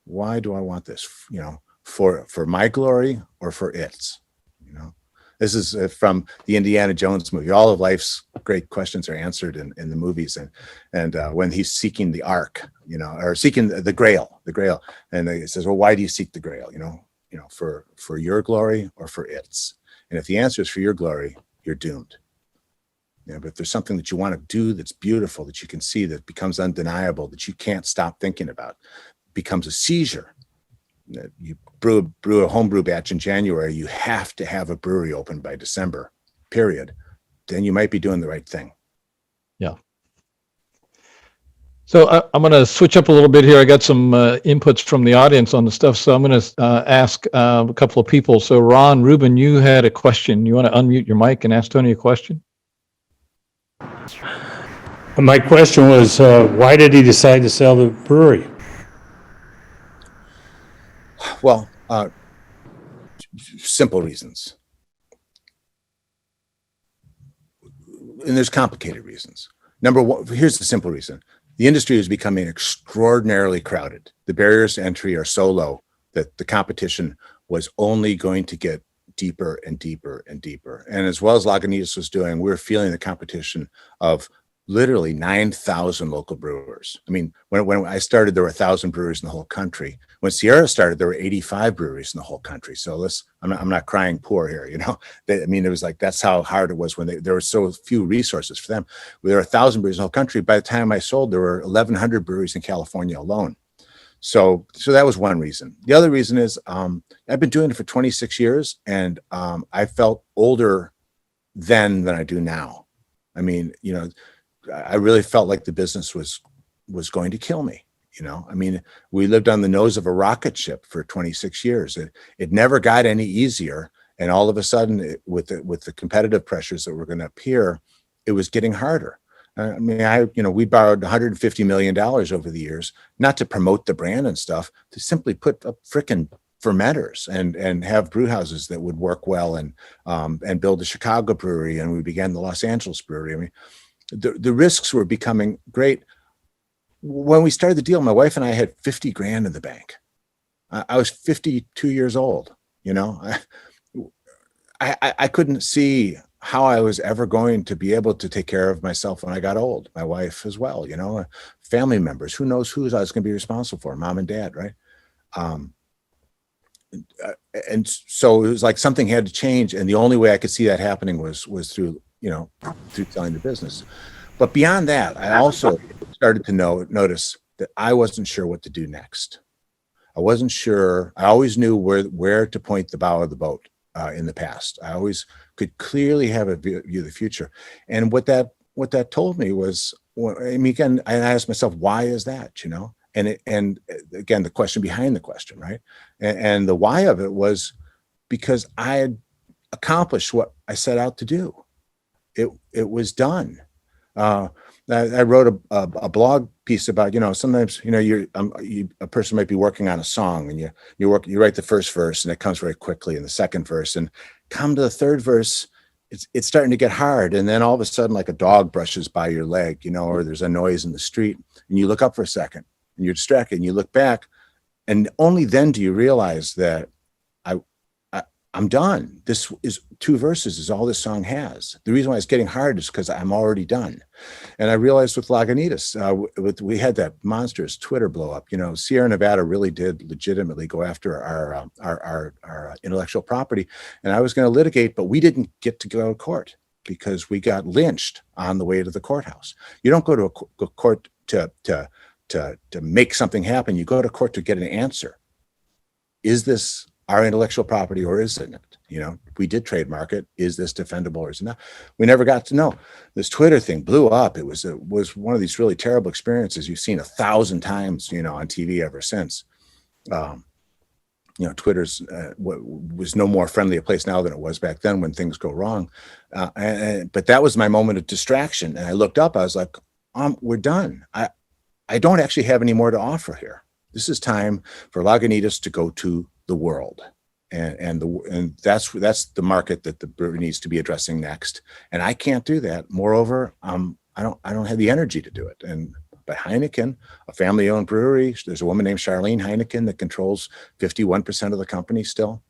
Why do I want this? You know, for my glory or for its? You know, this is from the Indiana Jones movie. All of life's great questions are answered in the movies, and when he's seeking the Ark, you know, or seeking the Grail, and he says, well, why do you seek the Grail? You know, for your glory or for its? And if the answer is for your glory, you're doomed. You know, but if there's something that you want to do that's beautiful, that you can see, that becomes undeniable, that you can't stop thinking about, becomes a seizure. You brew a homebrew batch in January, you have to have a brewery open by December, period. Then you might be doing the right thing. Yeah. So I'm going to switch up a little bit here. I got some inputs from the audience on the stuff. So I'm going to ask a couple of people. So Ron Rubin, you had a question. You want to unmute your mic and ask Tony a question? My question was, why did he decide to sell the brewery? Well, simple reasons. And there's complicated reasons. Number one, here's the simple reason. The industry is becoming extraordinarily crowded. The barriers to entry are so low that the competition was only going to get deeper and deeper and deeper. And as well as Lagunitas was doing, we're feeling the competition of literally 9,000 local brewers. I mean, when I started, there were 1,000 breweries in the whole country. When Sierra started, there were 85 breweries in the whole country. So I'm not crying poor here, you know. I mean, it was like, that's how hard it was when there were so few resources for them. There were 1,000 breweries in the whole country. By the time I sold, there were 1,100 breweries in California alone. So that was one reason. The other reason is I've been doing it for 26 years, and I felt older then than I do now. I mean, you know, I really felt like the business was going to kill me. You know, I mean, we lived on the nose of a rocket ship for 26 years. It never got any easier. And all of a sudden, with the competitive pressures that were going to appear, it was getting harder. I mean, we borrowed $150 million over the years, not to promote the brand and stuff, to simply put up frickin' fermenters and have brew houses that would work well, and build a Chicago brewery. And we began the Los Angeles brewery. I mean, the risks were becoming great. When we started the deal, my wife and I had 50 grand in the bank. I was 52 years old. You know, I couldn't see how I was ever going to be able to take care of myself when I got old. My wife as well, you know, family members, who knows who I was going to be responsible for, mom and dad, right? And so it was like something had to change. And the only way I could see that happening was through, you know, through selling the business. But beyond that, I also started to notice that I wasn't sure what to do next. I wasn't sure. I always knew where to point the bow of the boat in the past. I always could clearly have a view of the future. And what that told me was, I mean, again, I asked myself, why is that, you know? And again, the question behind the question, right? And the why of it was because I had accomplished what I set out to do. It was done. I wrote a blog piece about, you know, sometimes, you know, a person might be working on a song, and you write the first verse and it comes very quickly, and the second verse, and come to the third verse, it's starting to get hard. And then all of a sudden, like a dog brushes by your leg, you know, or there's a noise in the street, and you look up for a second and you're distracted, and you look back, and only then do you realize that I'm done. This is 2 verses is all this song has. The reason why it's getting hard is because I'm already done. And I realized with Lagunitas, we had that monstrous Twitter blow up. You know, Sierra Nevada really did legitimately go after our intellectual property. And I was going to litigate, but we didn't get to go to court because we got lynched on the way to the courthouse. You don't go to a court to make something happen. You go to court to get an answer. Is this our intellectual property, or isn't it? You know, we did trademark it. Is this defendable or is it not? We never got to know. This Twitter thing blew up. It was one of these really terrible experiences you've seen 1,000 times, you know, on TV ever since. You know, Twitter's was no more friendly a place now than it was back then when things go wrong. But that was my moment of distraction. And I looked up. I was like, we're done. I don't actually have any more to offer here. This is time for Lagunitas to go to the world. And that's the market that the brewery needs to be addressing next. And I can't do that. Moreover, I don't have the energy to do it. But Heineken, a family-owned brewery, there's a woman named Charlene Heineken that controls 51% of the company still.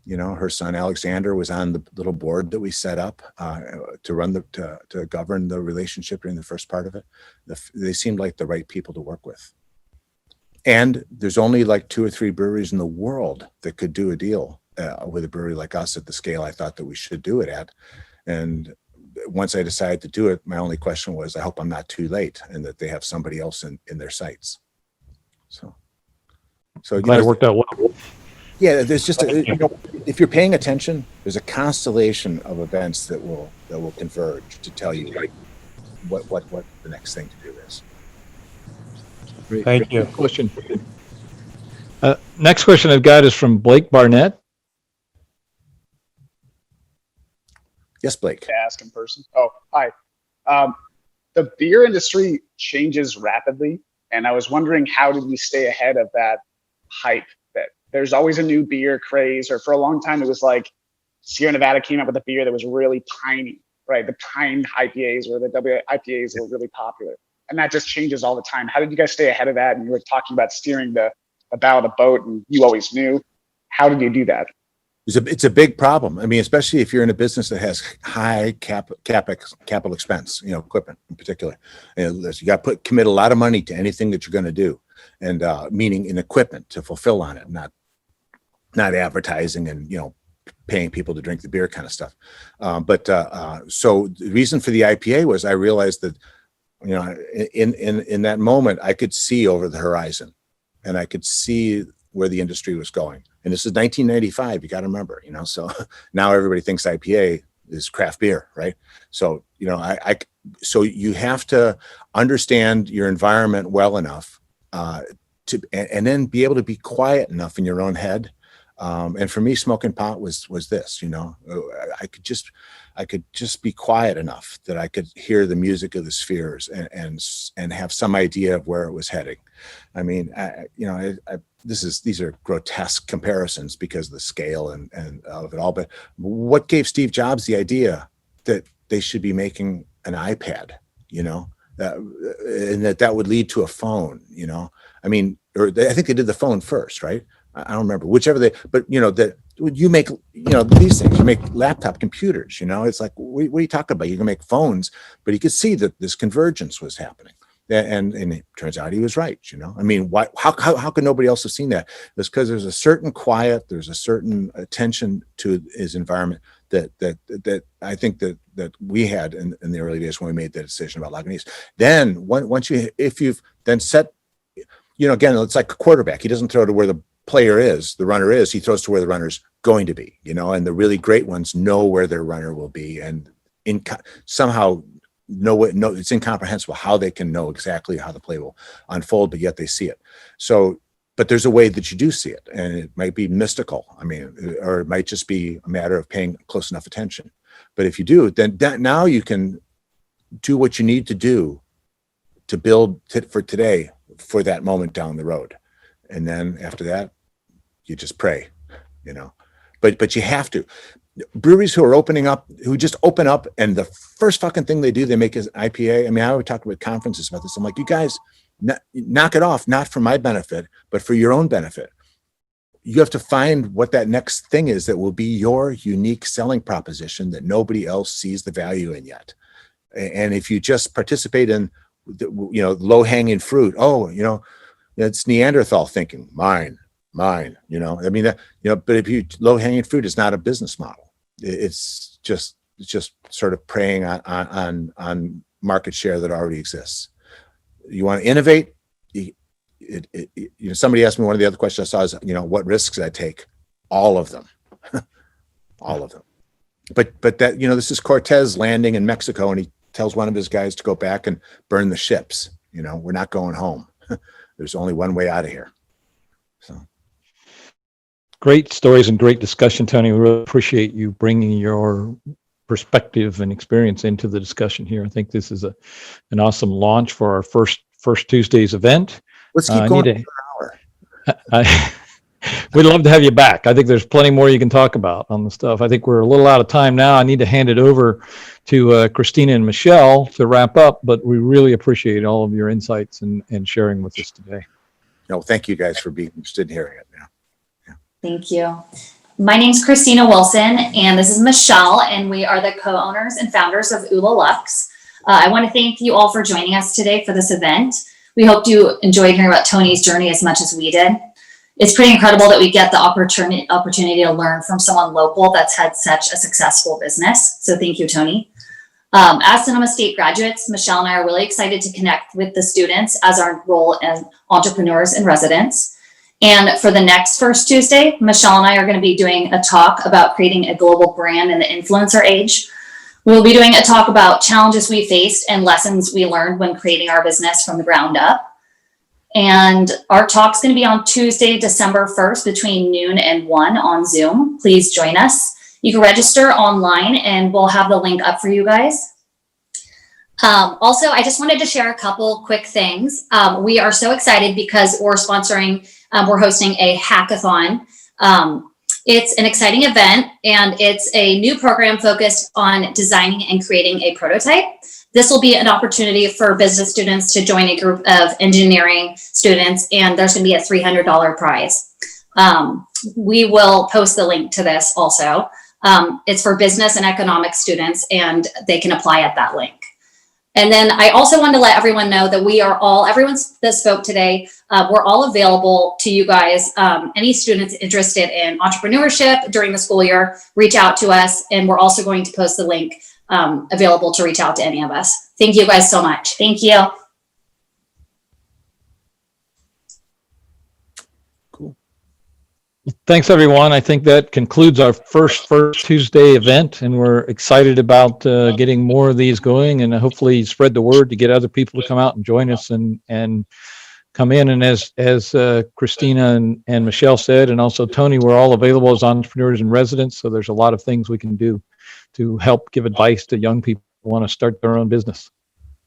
You know, her son Alexander was on the little board that we set up to govern the relationship during the first part of it. They seemed like the right people to work with. And there's only like 2 or 3 breweries in the world that could do a deal with a brewery like us at the scale I thought that we should do it at. And once I decided to do it, my only question was, I hope I'm not too late and that they have somebody else in their sights. So Glad it worked out well. Yeah, there's just if you're paying attention, there's a constellation of events that will converge to tell you what the next thing to do is. Great. Thank you. Good question. Next question I've got is from Blake Barnett. Yes, Blake. To ask in person. Oh, hi. The beer industry changes rapidly, and I was wondering, how did we stay ahead of that hype? That there's always a new beer craze, or for a long time it was like Sierra Nevada came up with a beer that was really piney, right? The pine IPAs or the WIPAs were really popular, and that just changes all the time. How did you guys stay ahead of that? And you were talking about steering the bow of the boat, and you always knew. How did you do that? It's a big problem. I mean, especially if you're in a business that has high capital expense, you know, equipment in particular. And you got to commit a lot of money to anything that you're going to do, and meaning in equipment to fulfill on it, not advertising and, you know, paying people to drink the beer kind of stuff. So the reason for the IPA was I realized that, you know, in that moment I could see over the horizon, and I could see where the industry was going. And this is 1995, you got to remember, you know, so now everybody thinks IPA is craft beer, right? So, you know, so you have to understand your environment well enough and then be able to be quiet enough in your own head. And for me, smoking pot was this, you know, I could just be quiet enough that I could hear the music of the spheres and have some idea of where it was heading. I mean, these are grotesque comparisons because of the scale and of it all. But what gave Steve Jobs the idea that they should be making an iPad, you know, and that would lead to a phone, you know? I mean, I think they did the phone first, right? I don't remember, but you know, that you make, you know, these things, you make laptop computers, you know, it's like, what are you talking about? You can make phones, but you could see that this convergence was happening. And it turns out he was right, you know. I mean, how could nobody else have seen that? It's because there's a certain quiet, there's a certain attention to his environment that I think that we had in the early days when we made the decision about Lagunitas. Then if you've then set, you know, again, it's like a quarterback. He doesn't throw to where the runner is, he throws to where the runner's going to be, you know, and the really great ones know where their runner will be, and somehow it's incomprehensible how they can know exactly how the play will unfold, but yet they see it. So, but there's a way that you do see it, and it might be mystical. I mean, or it might just be a matter of paying close enough attention. But if you do, then now you can do what you need to do to build for today, for that moment down the road. And then after that, you just pray, you know, but you have to. Breweries who just open up, and the first fucking thing they do, they make is an IPA. I mean, I would talk about conferences about this. I'm like, you guys, knock it off, not for my benefit, but for your own benefit. You have to find what that next thing is that will be your unique selling proposition that nobody else sees the value in yet. And if you just participate in, you know, low-hanging fruit, it's Neanderthal thinking, mine, you know, I mean, you know, but low-hanging fruit is not a business model. It's just sort of preying on market share that already exists. You want to innovate. You know, somebody asked me, one of the other questions I saw is, you know, what risks I take? All of them, all of them. But that, you know, this is Cortez landing in Mexico, and he tells one of his guys to go back and burn the ships. You know, we're not going home. There's only one way out of here. So. Great stories and great discussion, Tony. We really appreciate you bringing your perspective and experience into the discussion here. I think this is an awesome launch for our first Tuesday's event. Let's keep going for an hour. we'd love to have you back. I think there's plenty more you can talk about on the stuff. I think we're a little out of time now. I need to hand it over to Christina and Michelle to wrap up, but we really appreciate all of your insights and sharing with us today. No, thank you guys for being interested in hearing it. Yeah. Thank you. My name's Christina Wilson, and this is Michelle, and we are the co-owners and founders of Ula Lux. I want to thank you all for joining us today for this event. We hope you enjoyed hearing about Tony's journey as much as we did. It's pretty incredible that we get the opportunity to learn from someone local that's had such a successful business. So thank you, Tony. As Sonoma State graduates, Michelle and I are really excited to connect with the students as our role as entrepreneurs and residents. And for the next First Tuesday, Michelle and I are going to be doing a talk about creating a global brand in the influencer age. We'll be doing a talk about challenges we faced and lessons we learned when creating our business from the ground up. And our talk's going to be on Tuesday, December 1st, between noon and 1 on Zoom. Please join us. You can register online and we'll have the link up for you guys. Also, I just wanted to share a couple quick things. We are so excited because we're hosting a hackathon. It's an exciting event, and it's a new program focused on designing and creating a prototype. This will be an opportunity for business students to join a group of engineering students, and there's going to be a $300 prize. We will post the link to this also. It's for business and economics students, and they can apply at that link. And then I also wanted to let everyone know that everyone that spoke today, we're all available to you guys. Any students interested in entrepreneurship during the school year, reach out to us. And we're also going to post the link available to reach out to any of us. Thank you guys so much. Thank you. Thanks, everyone. I think that concludes our first Tuesday event, and we're excited about getting more of these going, and hopefully spread the word to get other people to come out and join us and come in. And as Christina and Michelle said, and also Tony, we're all available as entrepreneurs and residents. So there's a lot of things we can do to help give advice to young people who want to start their own business.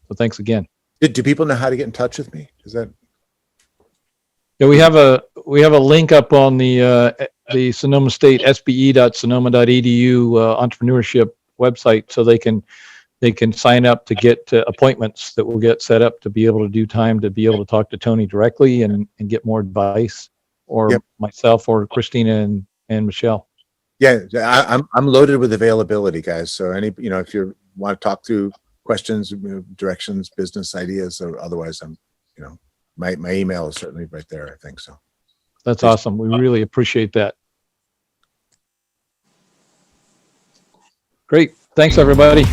So thanks again. Do people know how to get in touch with me? Is that? Yeah, we have a link up on the Sonoma State sbe.sonoma.edu entrepreneurship website, so they can sign up to get appointments that will get set up to be able to do time to be able to talk to Tony directly and get more advice, or Yep. myself or Christina and Michelle. Yeah, I'm loaded with availability, guys. So if you want to talk through questions, directions, business ideas, or otherwise, my email is certainly right there. I think so. That's awesome. We really appreciate that. Great. Thanks, everybody.